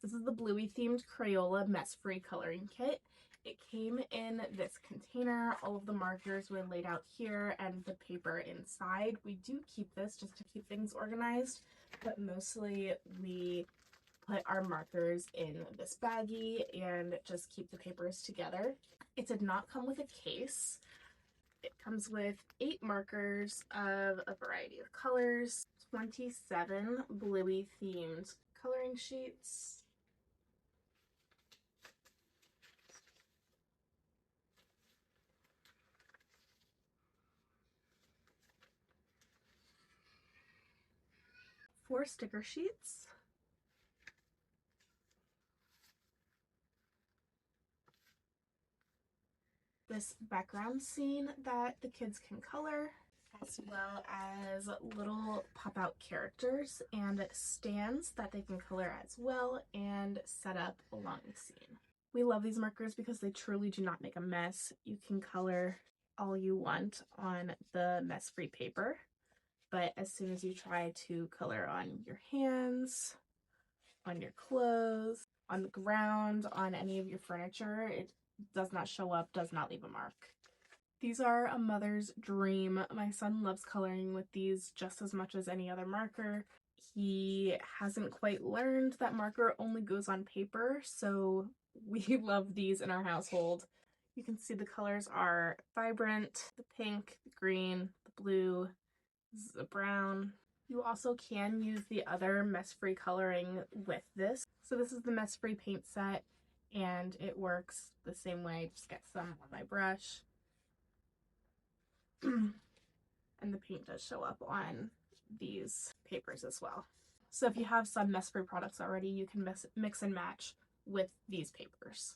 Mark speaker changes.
Speaker 1: This is the Bluey themed Crayola mess-free coloring kit. It came in this container. All of the markers were laid out here and the paper inside. We do keep this just to keep things organized, but mostly we put our markers in this baggie and just keep the papers together. It did not come with a case. It comes with 8 markers of a variety of colors, 27 Bluey themed coloring sheets, four sticker sheets, this background scene that the kids can color, as well as little pop-out characters and stands that they can color as well and set up along the scene. We love these markers because they truly do not make a mess. You can color all you want on the mess-free paper, but as soon as you try to color on your hands, on your clothes, on the ground, on any of your furniture, it does not show up, does not leave a mark. These are a mother's dream. My son loves coloring with these just as much as any other marker. He hasn't quite learned that marker only goes on paper, so we love these in our household. You can see the colors are vibrant, the pink, the green, the blue, the brown. You also can use the other mess-free coloring with this. So this is the mess-free paint set, and it works the same way. Just get some on my brush. And the paint does show up on these papers as well. So if you have some mess-free products already, you can mix and match with these papers.